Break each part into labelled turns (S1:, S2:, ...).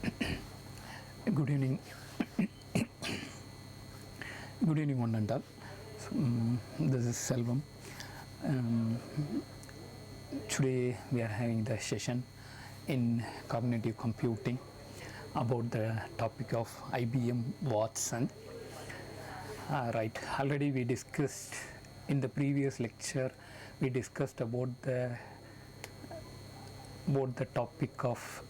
S1: Good evening. Good evening, one and all. This is Selvam. Today we are having the session in cognitive computing about the topic of IBM Watson. Right. Already we discussed in the previous lecture. We discussed about the topic of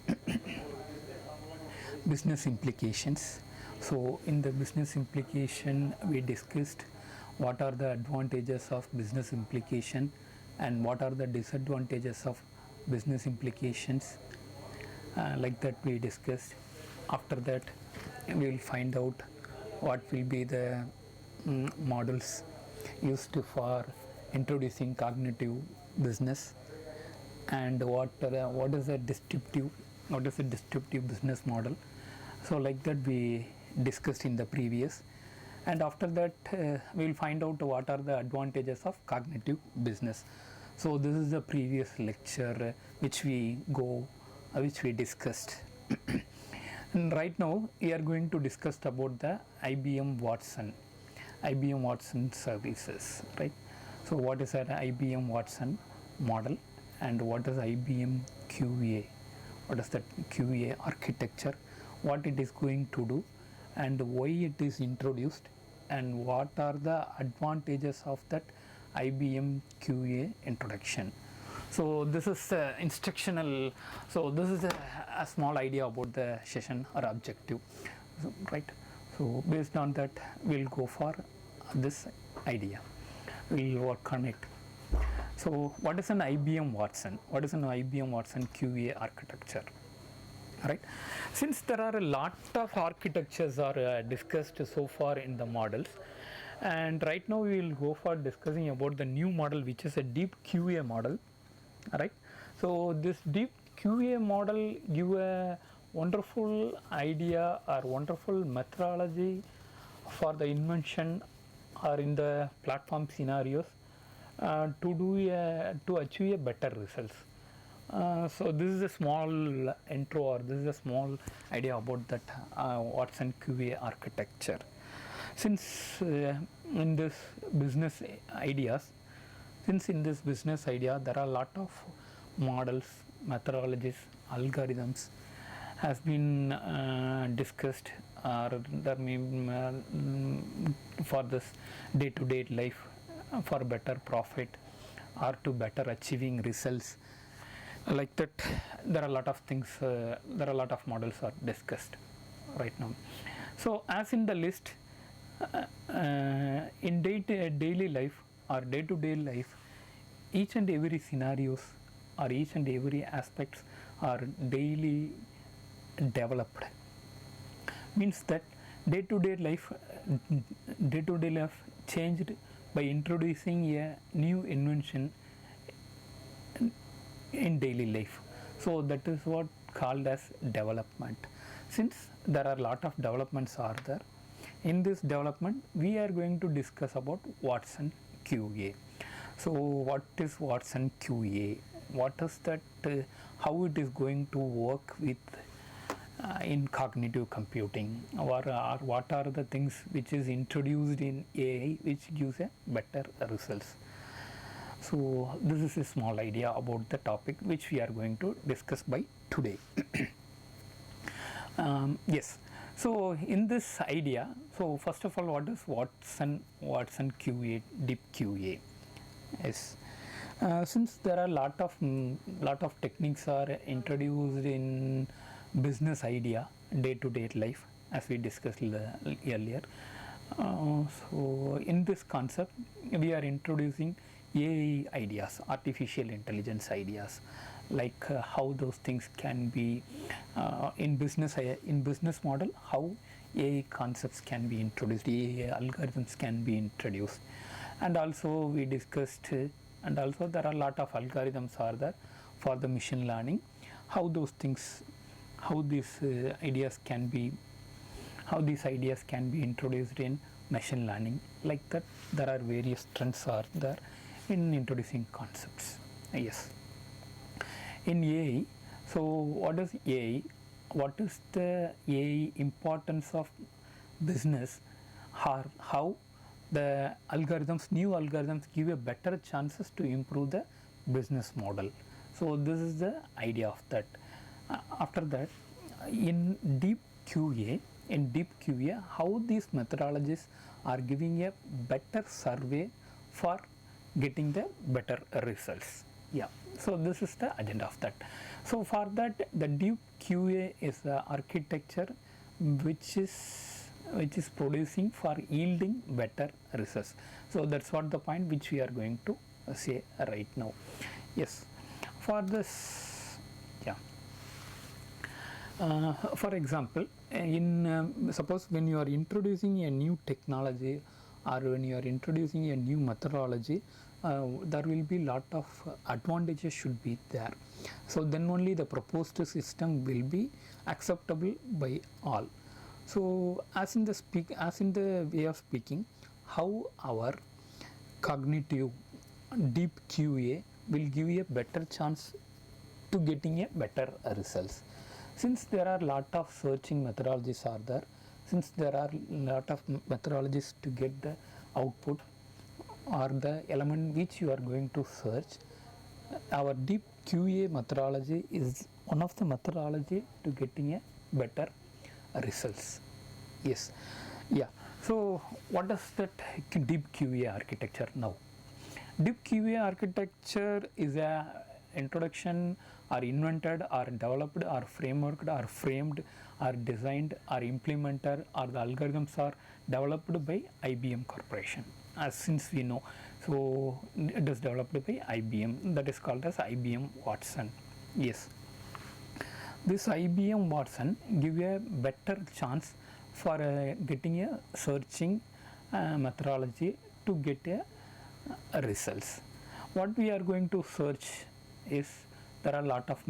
S1: business implications. So in the business implication we discussed what are the advantages of business implication and what are the disadvantages of business implications, like that we discussed. After that we will find out what will be the models used for introducing cognitive business and what is a distributive business model. So like that we discussed in the previous, and after that we will find out what are the advantages of cognitive business. So this is the previous lecture which we discussed. And right now we are going to discuss about the IBM Watson services, right? So what is an IBM Watson model and what is IBM QA? What is that QA architecture? What it is going to do and why it is introduced and what are the advantages of that IBM QA introduction. So this is instructional. So this is a small idea about the session or objective, right? So based on that we'll go for this idea, we'll work on it. So what is an IBM Watson? What is an IBM Watson QA architecture? Right. Since there are a lot of architectures are discussed so far in the models, and right now we will go for discussing about the new model, which is a Deep QA model. Right. So this Deep QA model give a wonderful idea or wonderful methodology for the invention or in the platform scenarios to achieve a better results. So this is a small intro, or this is a small idea about that Watson QA architecture. Since in this business idea there are a lot of models, methodologies, algorithms has been discussed, or there may for this day-to-day life, for better profit or to better achieving results. Like that there are a lot of things, there are a lot of models are discussed right now. So as in the list, in daily life or day-to-day life, each and every scenarios or each and every aspects are daily developed. Means that day-to-day life changed by introducing a new invention in daily life. So that is what called as development. Since there are a lot of developments are there, in this development we are going to discuss about Watson QA. So what is Watson QA? What is that? How it is going to work with in cognitive computing, or what are the things which is introduced in AI which gives a better results. So this is a small idea about the topic which we are going to discuss by today. Yes. So in this idea, so first of all, what is Watson QA, Deep QA? Yes. Since there are lot of techniques are introduced in business idea, day-to-day life, as we discussed earlier. So in this concept we are introducing AI ideas, artificial intelligence ideas, like how those things can be in business model, how AI concepts can be introduced, AI algorithms can be introduced, and also we discussed, and also there are a lot of algorithms are there for the machine learning, how those things, how these ideas can be introduced in machine learning. Like that there are various trends are there in introducing concepts. Yes. In AI, so what is AI? what is the AI importance of business, how the algorithms, new algorithms give a better chances to improve the business model. So this is the idea of that. After that, in deep QA, how these methodologies are giving a better survey for getting the better results. Yeah, so this is the agenda of that. So for that, the deep QA is the architecture which is producing for yielding better results. So that's what the point which we are going to say right now. Yes, for this, yeah. For example, in suppose when you are introducing a new technology or when you are introducing a new methodology, there will be lot of advantages should be there. So then only the proposed system will be acceptable by all. So as in the way of speaking, how our cognitive deep QA will give you a better chance to getting a better results. Since there are lot of searching methodologies are there, since there are lot of methodologies to get the output or the element which you are going to search, our deep QA methodology is one of the methodology to getting a better results. Yes, yeah. So what is that deep QA architecture now? Deep QA architecture is a introduction or invented or developed or frameworked or framed or designed or implemented or the algorithms are developed by IBM Corporation, as since we know. So it is developed by IBM, that is called as IBM Watson. Yes, this IBM Watson give a better chance for getting a searching methodology to get a results. What we are going to search is there are lot of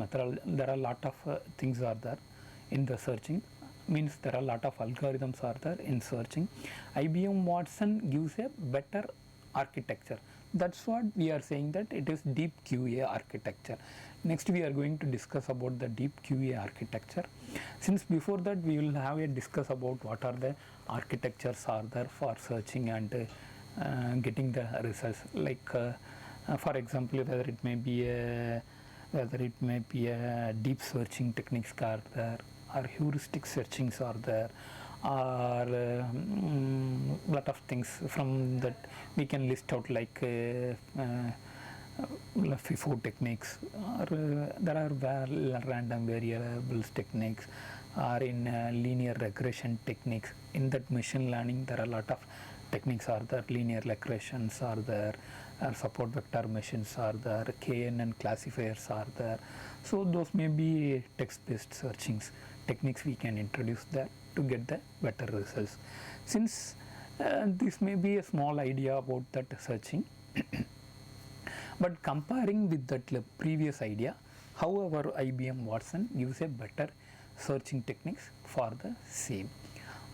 S1: things are there in the searching, means there are lot of algorithms are there in searching. IBM Watson gives a better architecture. That's what we are saying, that it is deep QA architecture. Next we are going to discuss about the deep QA architecture. Since before that we will have a discuss about what are the architectures are there for searching and getting the results, like for example, whether it may be a deep searching techniques are there, or heuristic searchings are there, or lot of things from that we can list out, like FIFO techniques, or there are random variables techniques, or in linear regression techniques. In that machine learning there are a lot of techniques are there, linear regressions are there, support vector machines are there, KNN classifiers are there. So those may be text-based searchings techniques we can introduce there to get the better results. Since this may be a small idea about that searching, but comparing with that previous idea, however IBM Watson gives a better searching techniques for the same,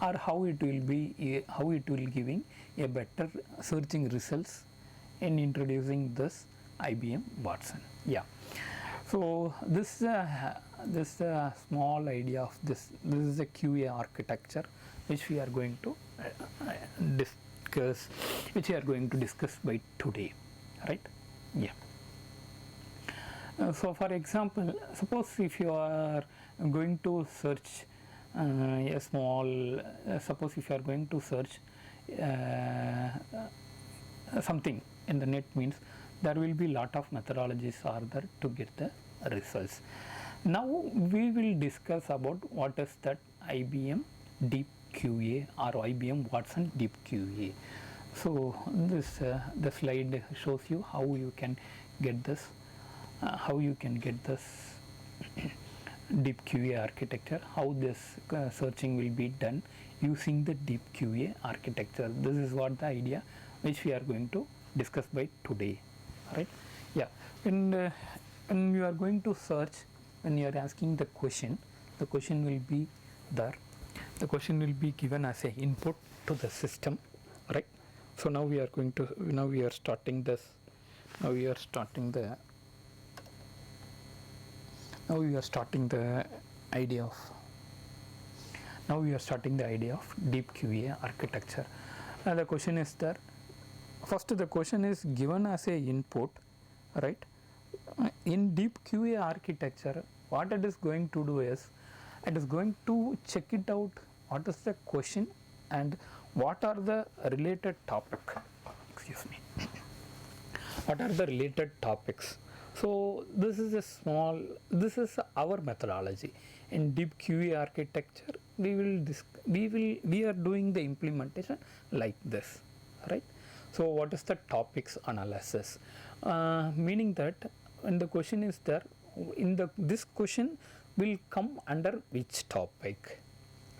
S1: or how it will giving a better searching results in introducing this IBM Watson. Yeah, so this small idea of this is a QA architecture which we are going to discuss by today, right? Yeah. So for example, suppose if you are going to search suppose if you are going to search something in the net, means there will be lot of methodologies are there to get the results. Now we will discuss about what is that IBM Deep QA or IBM Watson Deep QA. So this the slide shows you how you can get this Deep QA architecture, how this searching will be done using the Deep QA architecture. This is what the idea which we are going to discuss by today, right? Yeah, when you are going to search, when you are asking the question will be there. The question will be given as a input to the system, right? So now we are starting the idea of Now we are starting the idea of Deep QA architecture. The question is there. First, the question is given as a input, right? In Deep QA architecture, what it is going to do is, it is going to check it out what is the question and what are the related topic. Excuse me. What are the related topics? So this is our methodology in Deep QA architecture. We are doing the implementation like this, right? So what is the topics analysis? Meaning that when the question is there, this question will come under which topic,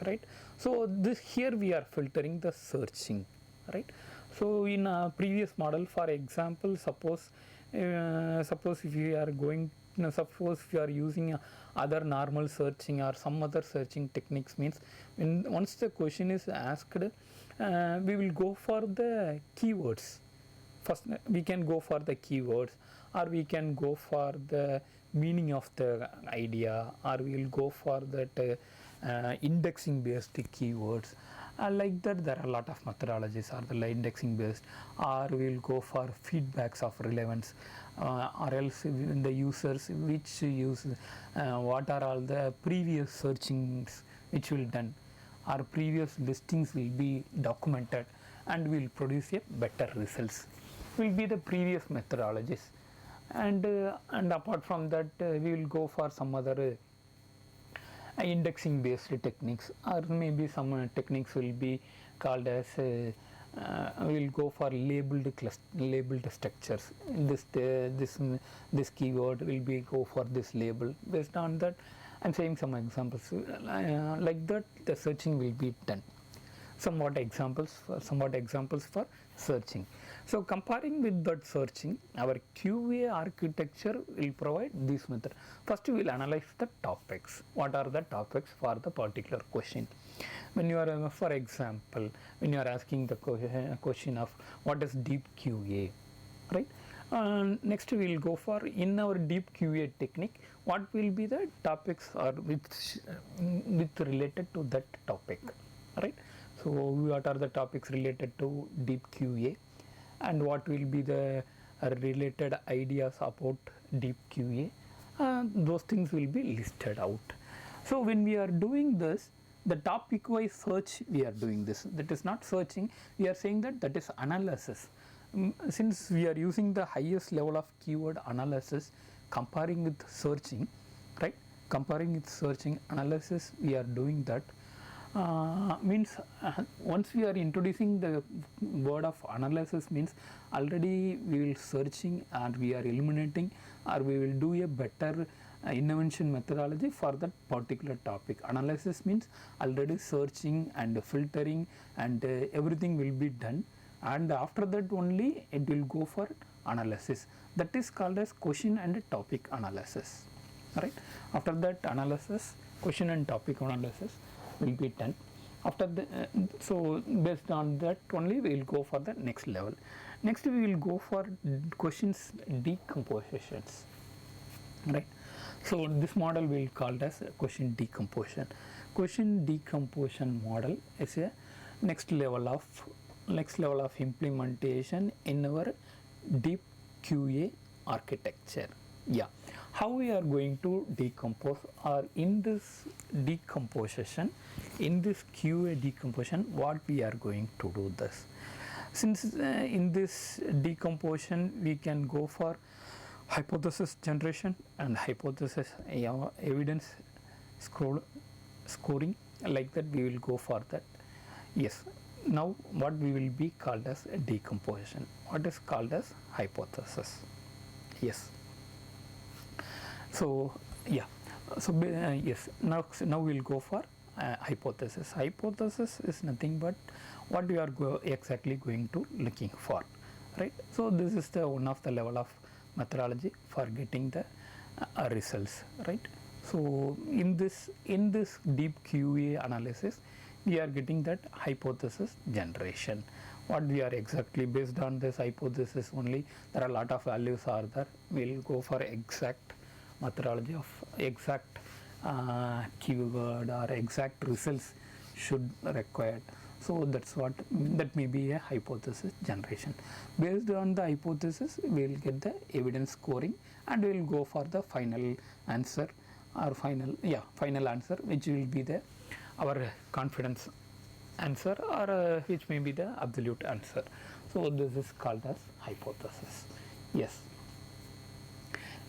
S1: right? So here we are filtering the searching, right? So in a previous model, for example, suppose if you are going, suppose if you are using other normal searching or some other searching techniques, means once the question is asked, we will go for the keywords. First we can go for the keywords, or we can go for the meaning of the idea, or we will go for that indexing based keywords. Like that, there are a lot of methodologies, or the indexing based, or we will go for feedbacks of relevance, or else the users which use what are all the previous searchings which will done, our previous listings will be documented and will produce a better results, will be the previous methodologies. And apart from that, we will go for some other indexing based techniques, or maybe some techniques will be called as we will go for labeled structures. This keyword will be go for this label. Based on that, I'm saying some examples like that. The searching will be done. Somewhat examples for searching. So comparing with that searching, our QA architecture will provide this method. First we will analyze the topics. What are the topics for the particular question? When you are, for example, when you are asking the question of what is Deep QA, right? Next we will go for, in our Deep QA technique, what will be the topics or with related to that topic, right? So what are the topics related to Deep QA, and what will be the related ideas about Deep QA? Those things will be listed out. So when we are doing this, the topic wise search we are doing this. That is not searching. We are saying that is analysis. Since we are using the highest level of keyword analysis, comparing with searching, right? Comparing with searching analysis, we are doing that. Means once we are introducing the word of analysis, means already we will searching and we are eliminating, or we will do a better intervention methodology for that particular topic. Analysis means already searching and filtering and everything will be done, and after that only it will go for analysis. That is called as question and topic analysis, right? After that analysis, question and topic analysis will be done. After the so based on that only we will go for the next level. Next we will go for questions decompositions, right? So this model we will call as question decomposition. Question decomposition model is a next level of implementation in our Deep QA architecture. Yeah, how we are going to decompose, or in this decomposition, in this QA decomposition, what we are going to do this. Since in this decomposition we can go for hypothesis generation and hypothesis evidence scoring, like that we will go for that. Yes, now what we will be called as a decomposition, what is called as hypothesis. Yes. So yeah, so yes, now we'll go for hypothesis. Hypothesis is nothing but what we are exactly going to looking for, right? So this is the one of the level of methodology for getting the results, right? So in this Deep QA analysis, we are getting that hypothesis generation. What we are exactly based on this hypothesis only, there are a lot of values are there. We'll go for exact methodology of exact keyword or exact results should required. So that's what, that may be a hypothesis generation. Based on the hypothesis, we will get the evidence scoring, and we will go for the final answer, or final answer, which will be the our confidence answer, or which may be the absolute answer. So this is called as hypothesis. Yes.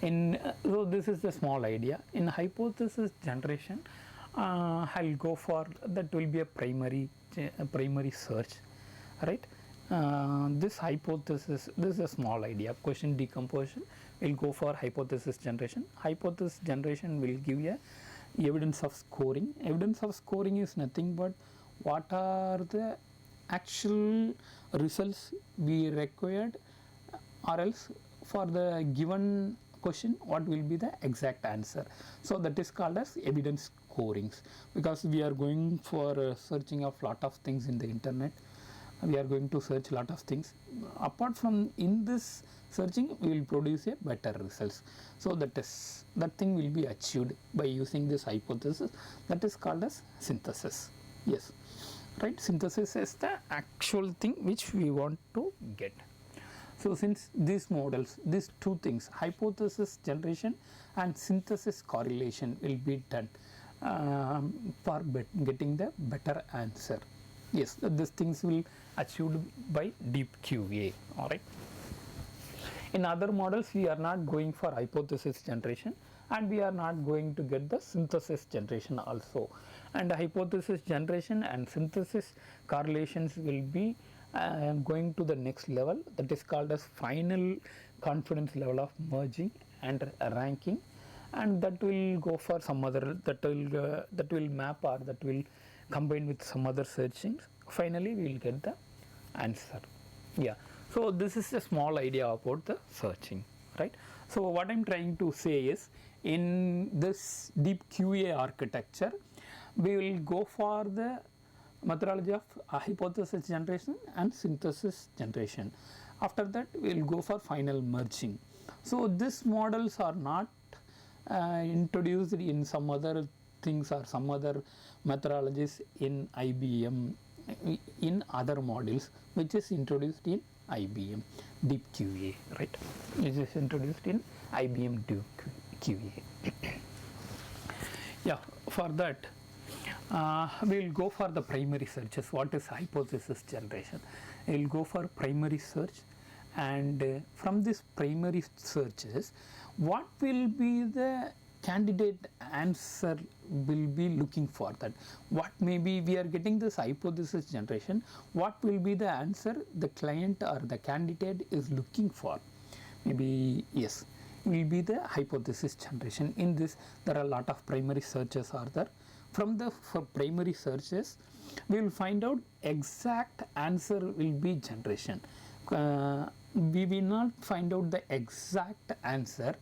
S1: So this is the small idea. In hypothesis generation, I'll go for, that will be a primary search, right? This hypothesis, this is a small idea, question decomposition. We'll go for hypothesis generation. Hypothesis generation will give you evidence of scoring. Evidence of scoring is nothing but what are the actual results we required, or else for the given question what will be the exact answer. So that is called as evidence scorings, because we are going for searching of lot of things in the internet. We are going to search lot of things. Apart from in this searching, we will produce a better results. So that thing will be achieved by using this hypothesis. That is called as synthesis. Yes, right. Synthesis is the actual thing which we want to get. So since these models, these two things, hypothesis generation and synthesis correlation, will be done for getting the better answer. Yes, these things will achieved by Deep QA. All right. In other models, we are not going for hypothesis generation, and we are not going to get the synthesis generation also. And hypothesis generation and synthesis correlations will be going to the next level, that is called as final confidence level of merging and ranking, and that will go for some other, that will map, or that will combine with some other searchings. Finally we will get the answer. Yeah, so this is a small idea about the searching, right? So what I'm trying to say is, in this Deep QA architecture, we will go for the methodology of hypothesis generation and synthesis generation. After that, we will go for final merging. So these models are not introduced in some other things or some other methodologies in IBM, in other modules, which is introduced in IBM Deep QA, right? Which is introduced in IBM Deep QA. Yeah, for that we will go for the primary searches. What is hypothesis generation? We will go for primary search, and from this primary searches, what will be the candidate answer will be looking for. That what maybe we are getting this hypothesis generation, what will be the answer the client or the candidate is looking for? Maybe yes, will be the hypothesis generation. In this, there are a lot of primary searches are there. From the primary searches, we will find out exact answer will be generation. We will not find out the exact answer.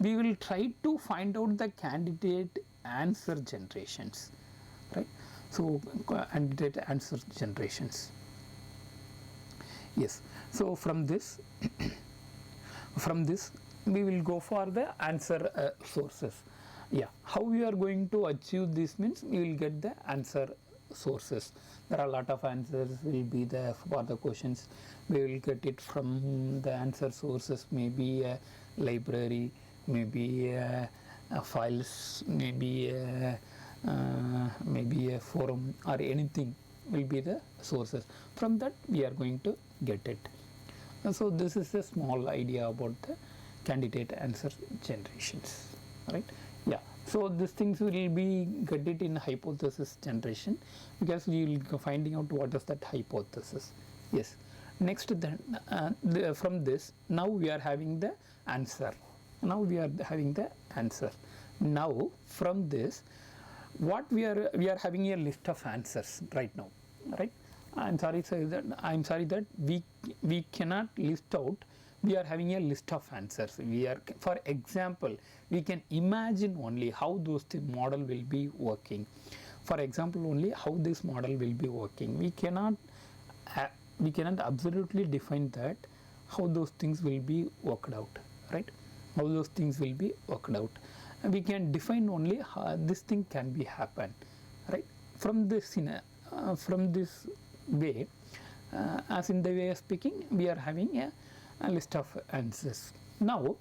S1: We will try to find out the candidate answer generations, right? So candidate answer generations. Yes. So from this, we will go for the answer sources. Yeah, how we are going to achieve this means we will get the answer sources. There are a lot of answers will be there for the questions. We will get it from the answer sources, maybe a library, maybe files, maybe a forum, or anything will be the sources. From that we are going to get it. So this is a small idea about the candidate answer generations, right? Yeah, so these things will be get it in hypothesis generation, because we will go finding out what is that hypothesis. Yes. Next then, from this, now we are having the answer. Now from this, what we are having a list of answers right now, right? I'm sorry that we cannot list out. We are having a list of answers. We are, for example, we can imagine only how those model will be working. For example, only how this model will be working. We cannot absolutely define that how those things will be worked out, right? How those things will be worked out. And we can define only how this thing can be happen, right? From this from this way, as in the way of speaking, we are having a list of answers. Now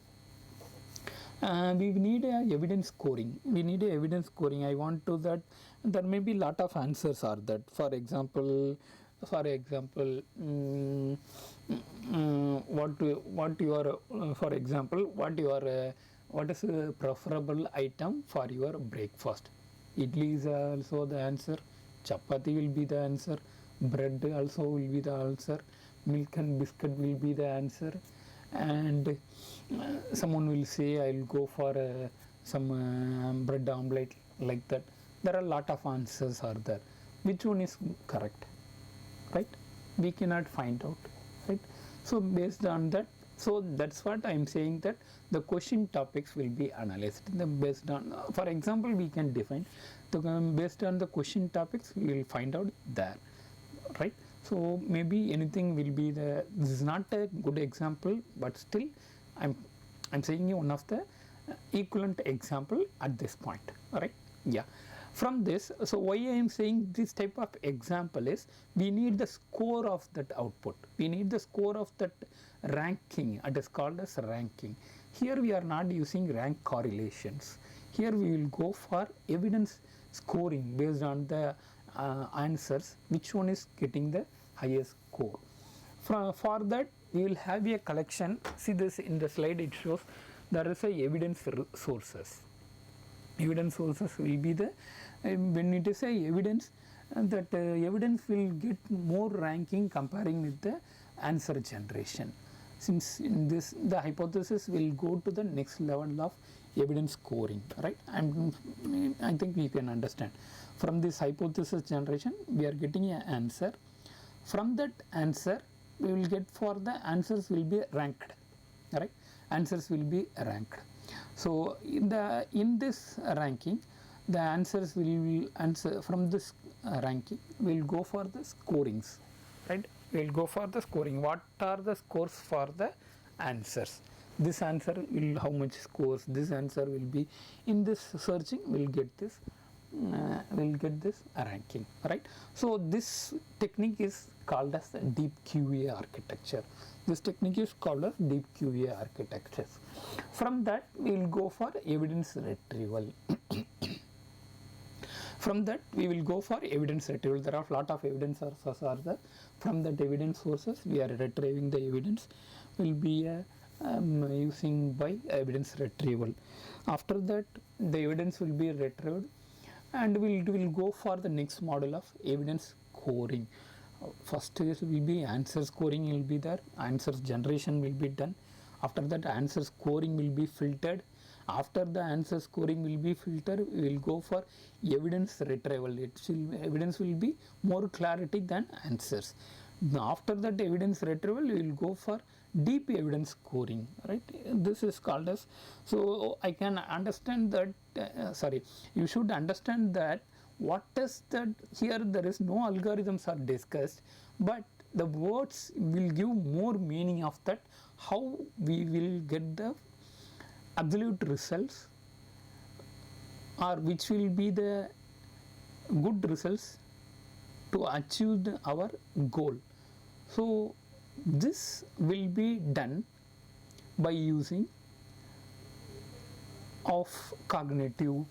S1: we need a evidence scoring. We need a evidence scoring. I want to that there may be lot of answers are that. For example, what you are for example, what is a preferable item for your breakfast? Idli is also the answer, chapati will be the answer, bread also will be the answer, milk and biscuit will be the answer, and someone will say I will go for some bread omelette, like that. There are a lot of answers are there. Which one is correct? Right? We cannot find out. Right? So based on that, so that's what I am saying, that the question topics will be analyzed. Based on, for example, we can define based on the question topics, we will find out there. Right? So maybe anything will be the. This is not a good example, but still, I'm saying you one of the equivalent example at this point. All right? Yeah. From this, so why I am saying this type of example is, we need the score of that output. We need the score of that ranking. It is called as ranking. Here we are not using rank correlations. Here we will go for evidence scoring based on the answers, which one is getting the highest score. For that, we will have a collection. See this in the slide, it shows there is a evidence sources. Evidence sources will be the, when it is a evidence, that evidence will get more ranking comparing with the answer generation. Since in this, the hypothesis will go to the next level of evidence scoring, right? And I think we can understand. From this hypothesis generation, we are getting an answer. From that answer, we will get, for the answers will be ranked, right? Answers will be ranked. So in this ranking, the answers will answer from this ranking will go for the scorings, right? We'll go for the scoring. What are the scores for the answers? This answer will, how much scores? This answer will be, in this searching will get this ranking, right? So this technique is called as the Deep QA architecture. This technique is called as Deep QA architecture. From that, we will go for evidence retrieval. From that, we will go for evidence retrieval. There are a lot of evidence sources are there. From that evidence sources, we are retrieving the evidence. Will be using by evidence retrieval. After that, the evidence will be retrieved, and we will go for the next model of evidence scoring. First is will be answer scoring will be there, answers generation will be done. After that, answer scoring will be filtered. After the answer scoring will be filtered, we will go for evidence retrieval. Evidence will be more clarity than answers. After that evidence retrieval, we will go for deep evidence scoring, right? This is called as, so I can understand that, you should understand that what is that, here there is no algorithms are discussed, but the words will give more meaning of that, how we will get the absolute results, or which will be the good results to achieve our goal. So this will be done by using of cognitive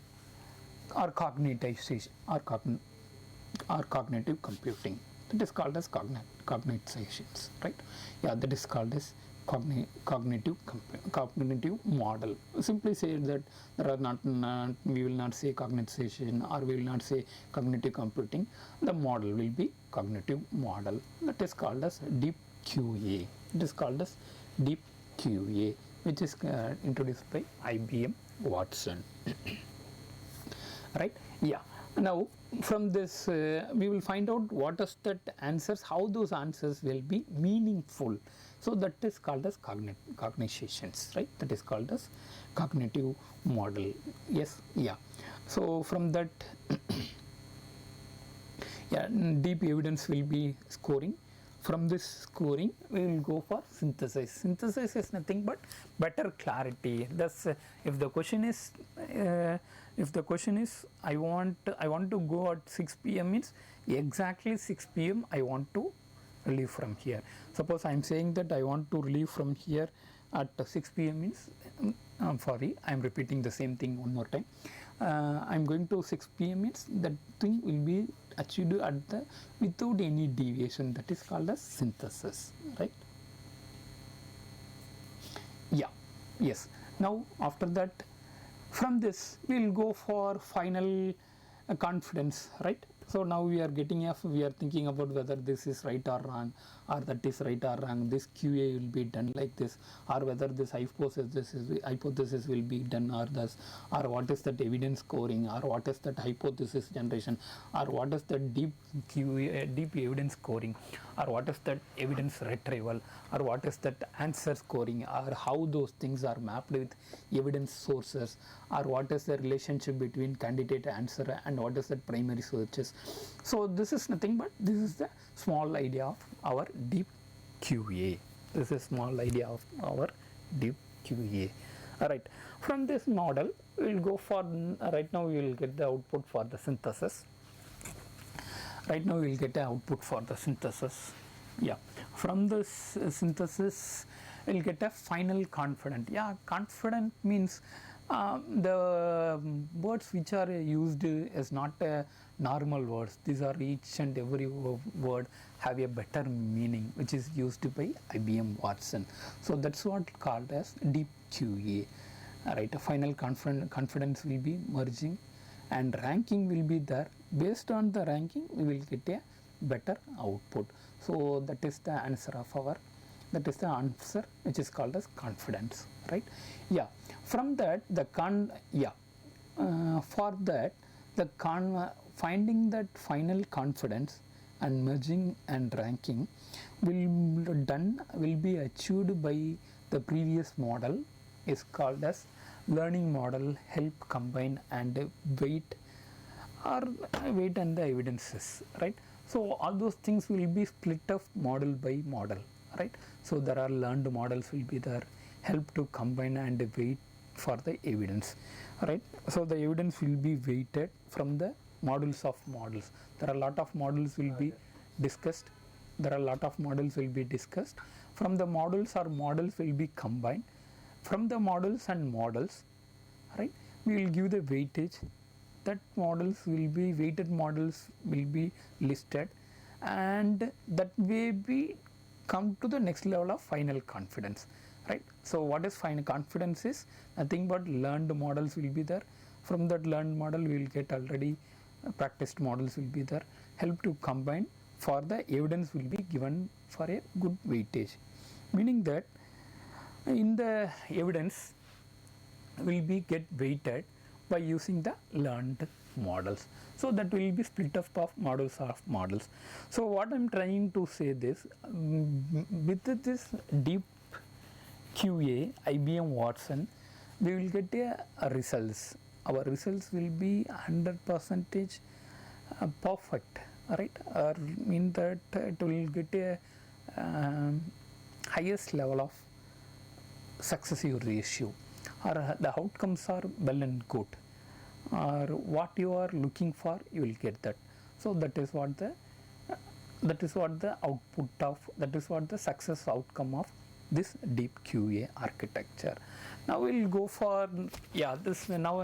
S1: or cognitization or cognitive computing. That is called as cognizations, right? Yeah, that is called as cognitive model. Simply say that there are not we will not say cognization, or we will not say cognitive computing. The model will be cognitive model. That is called as Deep QA. It is called as Deep QA, which is introduced by IBM Watson. Right? Yeah. Now from this we will find out what is that answers, how those answers will be meaningful. So that is called as cognizations, right? That is called as cognitive model. Yes, yeah. So from that yeah, deep evidence will be scoring. From this scoring, we will go for synthesis. Synthesis is nothing but better clarity. Thus, if the question is I want to go at 6 p.m. means exactly 6 p.m. I want to relieve from here. Suppose I am saying that I want to relieve from here at 6 p.m. means I'm sorry, I am repeating the same thing one more time. I am going to 6 p.m. means that thing will be achieved at the without any deviation. That is called as synthesis, right? Yeah, yes. Now after that, from this we will go for final confidence, right? So now we are thinking about whether this is right or wrong, or that is right or wrong. This QA will be done like this, or whether this hypothesis will be done or thus, or what is that evidence scoring, or what is that hypothesis generation, or what is the deep evidence scoring, or what is that evidence retrieval, or what is that answer scoring, or how those things are mapped with evidence sources, or what is the relationship between candidate answer and what is that primary sources. So this is nothing but this is the small idea of our deep QA. This is small idea of our deep QA. Alright, from this model we will go for, right now we will get the output for the synthesis. Yeah, from this synthesis we will get a final confident. Yeah, confident means the words which are used is not normal words. These are each and every word have a better meaning, which is used by IBM Watson. So that's what called as deep QA. Right, a final confidence will be merging, and ranking will be there. Based on the ranking, we will get a better output. So that is the answer of our. That is the answer which is called as confidence, right? Yeah. From that, finding that final confidence and merging and ranking will be achieved by the previous model, is called as learning model, help, combine, and weight and the evidences, right? So all those things will be split up model by model, right? So there are learned models will be there, help to combine and weight for the evidence, right? So the evidence will be weighted from the models of models. There are a lot of models will be discussed. From the models will be combined. From the models and models, right, we will give the weightage. That weighted models will be listed, and that way we come to the next level of final confidence, right? So what is final confidence is nothing but learned models will be there. From that learned model we will get already practiced models will be there. Help to combine for the evidence will be given for a good weightage, meaning that in the evidence will be get weighted by using the learned models. So that will be split up of models. So what I am trying to say this, with this deep QA IBM Watson, we will get a results. Our results will be 100% perfect, right? Or mean that it will get a highest level of successive ratio, or the outcomes are well and good, or what you are looking for you will get that. So that is what the success outcome of this deep QA architecture. Now we will go for now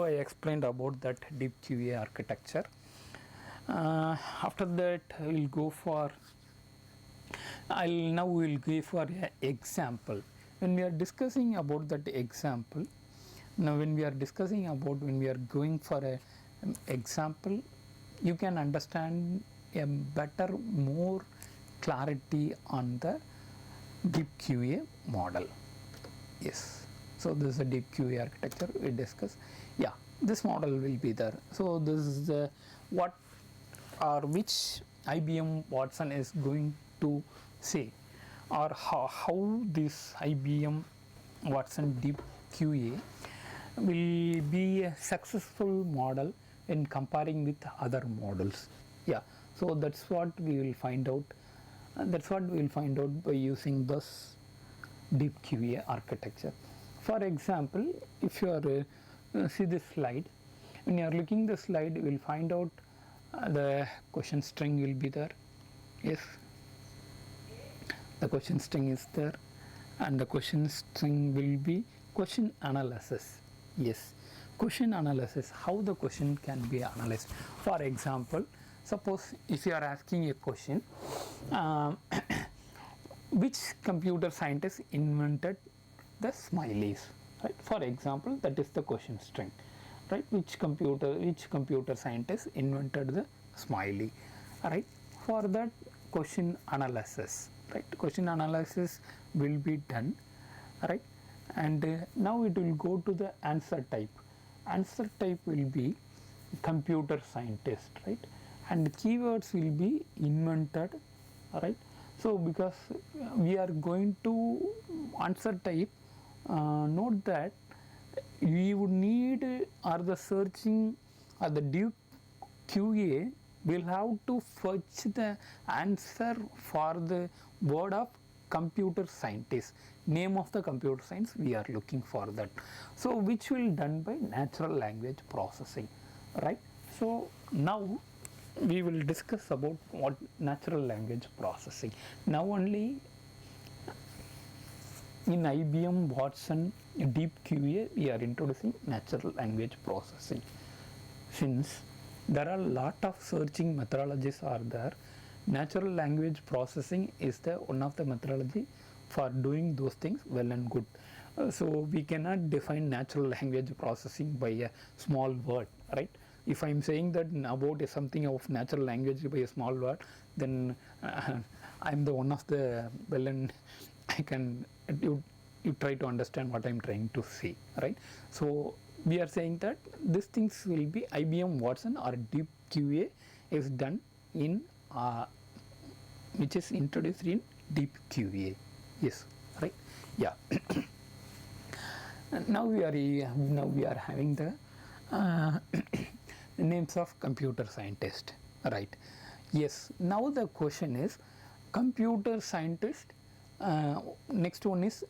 S1: I explained about that deep QA architecture. After that we will go for an example. When we are discussing about that example, when we are going for an example, you can understand a more clarity on the deep QA model. Yes, so this is a deep QA architecture we discuss. Yeah, this model will be there. So this is which IBM Watson is going to say, or how this IBM Watson deep QA will be a successful model in comparing with other models. Yeah, so that's what we will find out That's what we will find out by using this Deep QA architecture. For example, if you are see this slide, when you are looking the slide, you will find out the question string will be there. Yes, the question string is there, and the question string will be question analysis. Yes, question analysis, how the question can be analyzed. For example, suppose if you are asking a question, which computer scientist invented the smileys, right? For example, that is the question string, right? Which computer scientist invented the smiley, right? For that, question analysis, right? Question analysis will be done, right? And now it will go to the answer type. Answer type will be computer scientist, right? And keywords will be invented, right? So because we are going to answer type, note that we would need or the searching or the Deep QA will have to fetch the answer for the word of computer scientist, name of the computer science we are looking for that. So which will done by natural language processing, right? So now we will discuss about what natural language processing. Now only in IBM Watson Deep QA we are introducing natural language processing. Since there are a lot of searching methodologies are there, natural language processing is the one of the methodology for doing those things well and good. So we cannot define natural language processing by a small word, right? If I am saying that about something of natural language by a small word, then I am the one of the well, and I can you try to understand what I am trying to say, right? So we are saying that these things will be IBM Watson or Deep QA is done in which is introduced in Deep QA. Yes, right? Yeah. Now we are having the names of computer scientist, right? Yes. Now the question is computer scientist. Next one is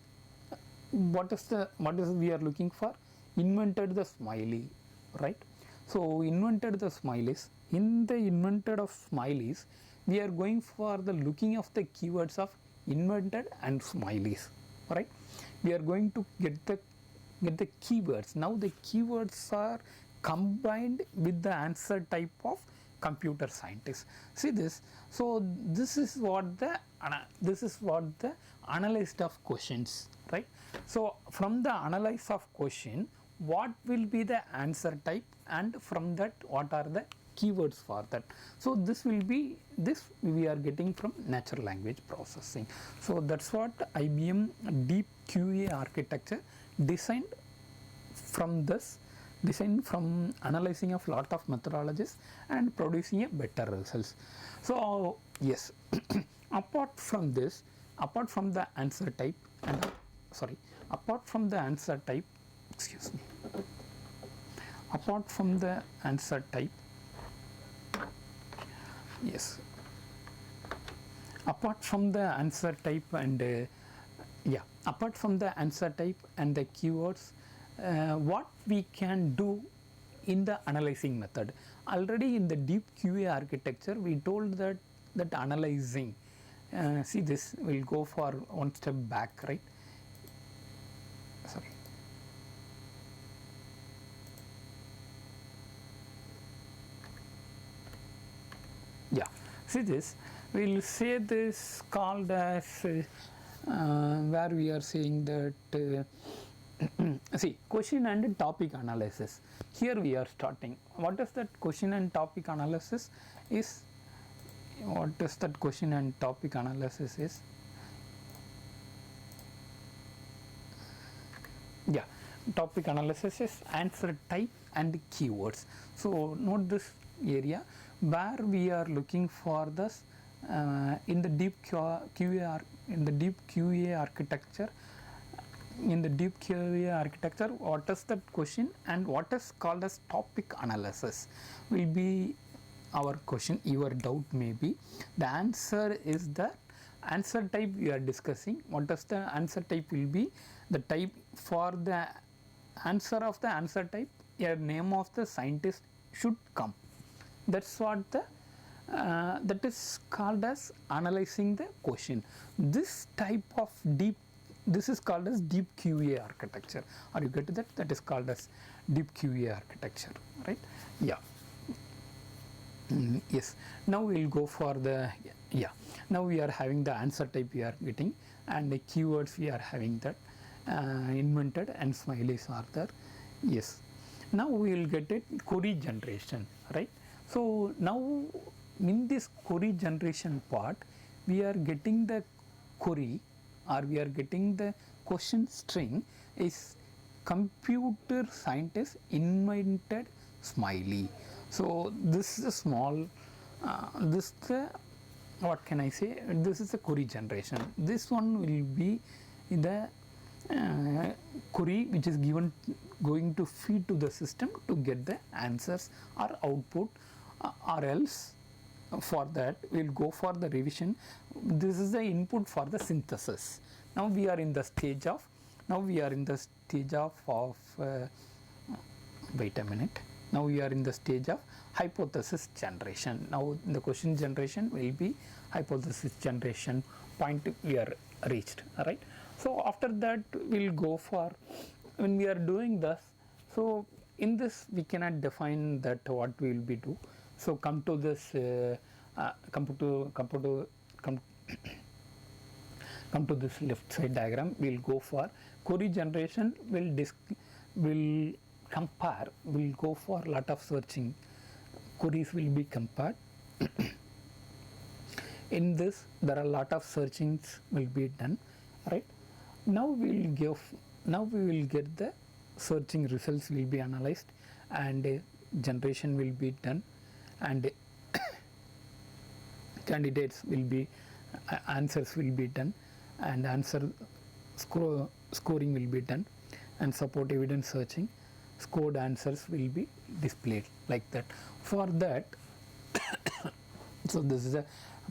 S1: what is we are looking for? Invented the smiley, right? So invented the smileys. In the invented of smileys, we are going for the looking of the keywords of invented and smileys, right? We are going to get the keywords. Now the keywords are combined with the answer type of computer scientist. See this. So this is what the analyst of questions, right? So from the analysis of question, what will be the answer type, and from that what are the keywords for that. So this we are getting from natural language processing. So that's what IBM Deep QA architecture designed from analyzing of lot of methodologies and producing a better results. So yes, apart from the answer type apart from the answer type yes, apart from the answer type and apart from the answer type and the keywords, what we can do in the analyzing method. Already in the Deep QA architecture we told that analyzing, see this, we'll go for one step back, right? Sorry. Yeah, see this, we'll say this called as where we are saying that see, question and topic analysis. Here we are starting. What is that question and topic analysis is? Yeah, topic analysis is answer type and keywords. So note this area where we are looking for this in the Deep QA architecture. In the Deep QA architecture, what is that question and what is called as topic analysis will be our question. Your doubt may be, the answer is that answer type we are discussing. What does the answer type will be? The type for the answer of the answer type, a name of the scientist should come. That's what the that is called as analyzing the question. This type of this is called as deep QA architecture. Are you get that? That is called as deep QA architecture, right? Yeah. Yes. Now we will go for the Now we are having the answer type we are getting, and the keywords we are having that invented and smileys are there. Yes. Now we will get it query generation, right? So now in this query generation part, we are getting the query, or we are getting the question string is computer scientist invented smiley. So this is a small this the what can I say, this is a query generation. This one will be the query which is going to feed to the system to get the answers or output, or else for that we will go for the revision. This is the input for the synthesis. Now we are in the stage of wait a minute. Now we are in the stage of hypothesis generation. Now the question generation will be hypothesis generation point we are reached, right? So after that we will go for, when we are doing this, so in this we cannot define that what we will be do. So come to this come to this left side diagram. We will go for query generation. Will compare. We will go for lot of searching. Queries will be compared. In this there are a lot of searchings will be done, right? Now we will get the searching results will be analyzed, and generation will be done, and candidates will be answers will be done, and answer scoring will be done, and support evidence searching. Scored answers will be displayed like that. For that so this is a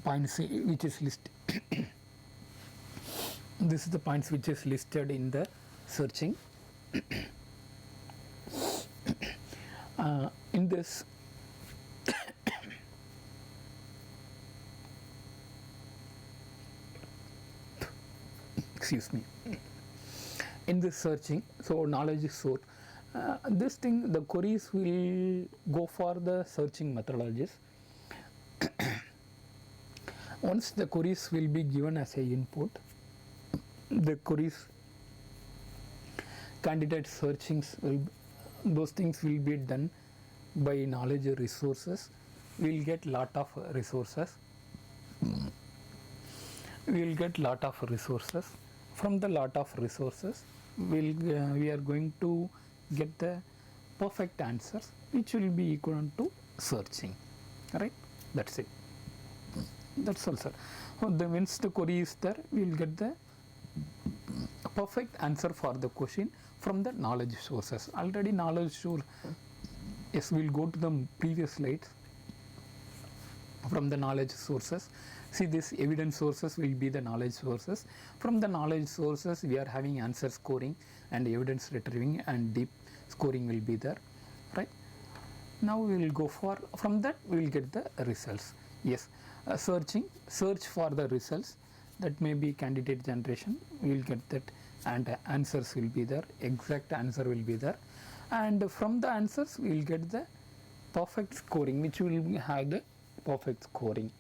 S1: points which is listed this is the points which is listed in the searching. In this excuse me, in this searching, so knowledge is source. This thing, the queries will go for the searching methodologies. Once the queries will be given as a input, the queries candidate searchings those things will be done by knowledge resources. We will get lot of resources. We will get lot of resources. From the lot of resources, we are going to get the perfect answers which will be equal to searching, right? That's it. That's all, sir. So once the query is there, we will get the perfect answer for the question from the knowledge sources. Already knowledge source. Yes, we will go to the previous slides. From the knowledge sources, see this evidence sources will be the knowledge sources. From the knowledge sources, we are having answer scoring and evidence retrieving, and deep scoring will be there, right? Now we will go for, from that we will get the results. Yes, search for the results, that may be candidate generation, we will get that, and answers will be there, exact answer will be there, and from the answers we will get the perfect scoring, which will have the perfect scoring,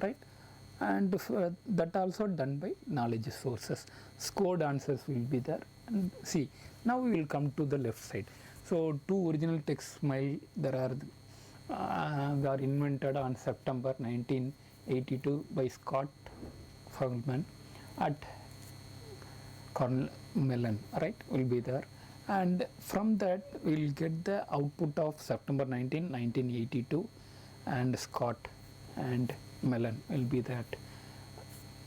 S1: right? And that also done by knowledge sources. Scored answers will be there. And see, now we will come to the left side. So two original text smile there are they are invented on September 1982 by Scott Feldman at Cornell Mellon, right? Will be there, and from that we will get the output of September 1982, and Scott and Mellon will be that,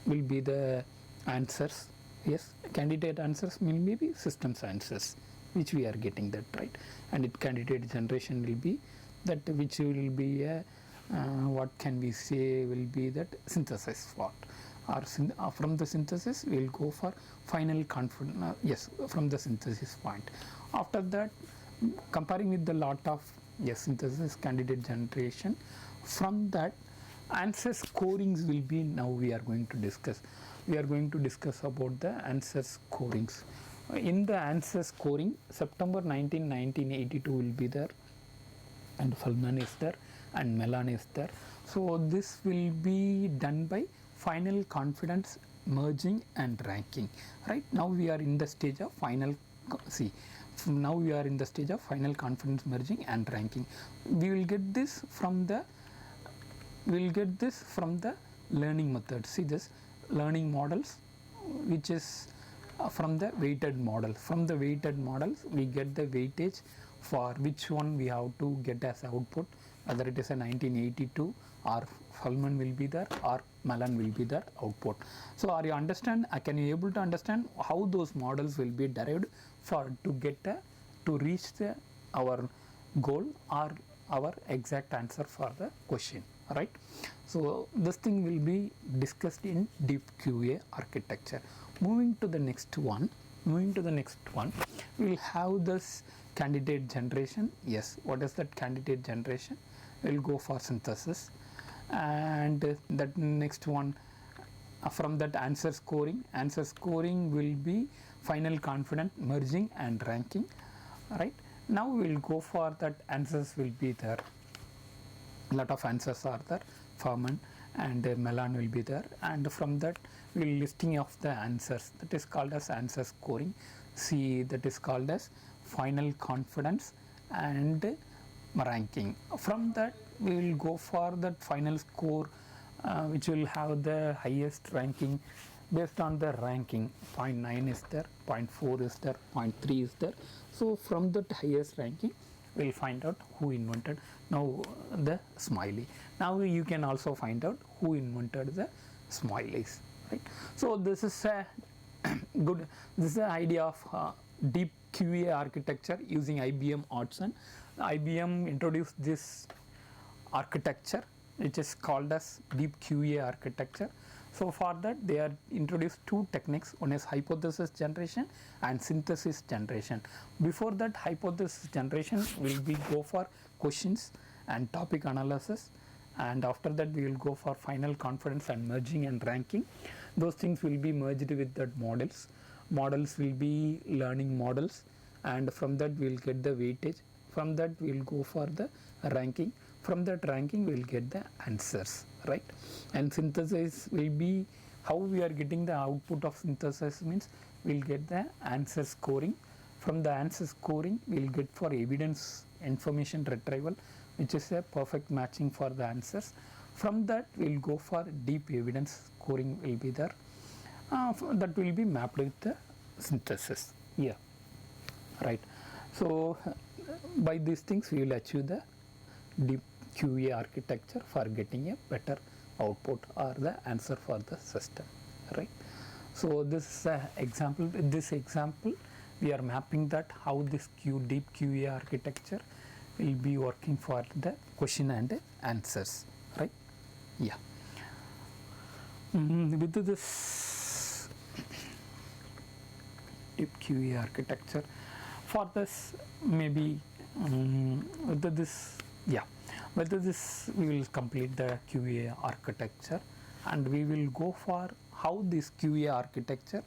S1: will be the answers. Yes, candidate answers will be systems answers, which we are getting that, right? And it candidate generation will be that, which will be a what can we say, will be that synthesis part, or from the synthesis we will go for final confidence, yes, from the synthesis point. After that, comparing with the lot of synthesis candidate generation, from that answer scorings will be, now we are going to discuss about the answer scorings. In the answer scoring, September 1982 will be there, and Feldman is there, and Mellon is there. So this will be done by final confidence merging and ranking. Right now we are in the stage of final confidence merging and ranking. We will get this from the learning method. See this learning models, which is from the weighted model. From the weighted models we get the weightage for which one we have to get as output, whether it is a 1982 or Feldman will be there or Mellon will be there output. So are you understand, can you able to understand how those models will be derived for to get to reach our goal or our exact answer for the question, right? So this thing will be discussed in Deep QA architecture. Moving to the next one, we will have this candidate generation. Yes, what is that candidate generation? We will go for synthesis, and that next one, from that answer scoring will be final confidence merging and ranking, right? Now we will go for that answers will be there, lot of answers are there, Feldman and Mellon will be there, and from that we will listing of the answers, that is called as answer scoring. See, that is called as final confidence and ranking. From that we will go for that final score, which will have the highest ranking based on the ranking. 0.9 is there, 0.4 is there, 0.3 is there. So from that highest ranking we will find out who invented now the smiley. Now you can also find out who invented the smileys, right? So this is a good, this is the idea of Deep QA architecture using IBM Watson. IBM introduced this architecture which is called as Deep QA architecture. So for that they are introduced two techniques, one is hypothesis generation and synthesis generation. Before that hypothesis generation will be go for questions and topic analysis, and after that we will go for final confidence and merging and ranking. Those things will be merged with that models will be learning models, and from that we will get the weightage. From that we will go for the ranking. From that ranking we will get the answers, right? And synthesis will be how we are getting the output of synthesis, means we will get the answer scoring. From the answer scoring we will get for evidence information retrieval, which is a perfect matching for the answers. From that we will go for deep evidence scoring will be there, that will be mapped with the synthesis. Yeah, right. So by these things we will achieve the Deep QA architecture for getting a better output or the answer for the system, right? So this is an example. With this example we are mapping that how this Deep QA architecture will be working for the question and answers, right? Yeah. With this Deep QA architecture, for this maybe with this we will complete the QA architecture, and we will go for how this QA architecture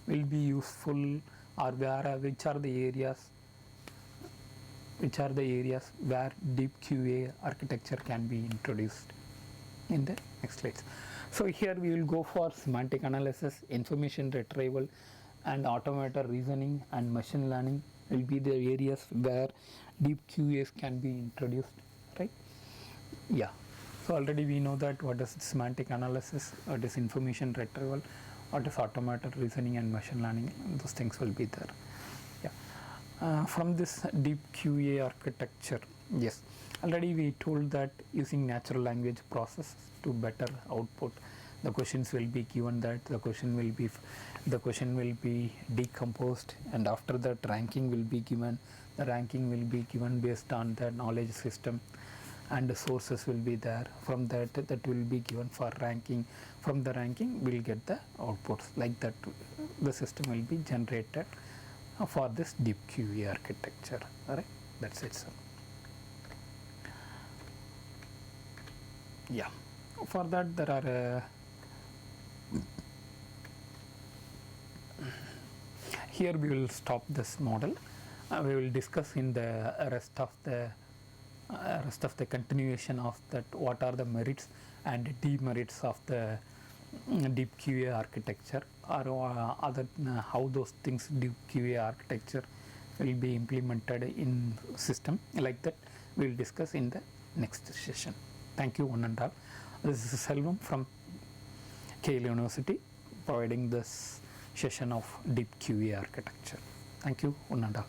S1: will be useful, or which are the areas where Deep QA architecture can be introduced in the next slides. So here we will go for semantic analysis, information retrieval, and automated reasoning and machine learning will be the areas where Deep QAs can be introduced, right? Yeah. So already we know that what is semantic analysis, what is information retrieval, what is automated reasoning and machine learning. Those things will be there. Yeah. From this Deep QA architecture, yes, already we told that using natural language process to better output, the questions will be given, that the question will be decomposed, and after that ranking will be given. The ranking will be given based on the knowledge system, and the sources will be there. From that will be given for ranking. From the ranking we'll get the outputs. Like that the system will be generated for this Deep QA architecture. Alright, that's it, sir. Yeah, for that there are here we will stop this model. We will discuss in the rest of the continuation of that what are the merits and demerits of the Deep QA architecture, or other how those things Deep QA architecture will be implemented in system. Like that we will discuss in the next session. Thank you one and all. This is Selvam from KL University providing this session of Deep QA architecture. Thank you one and all.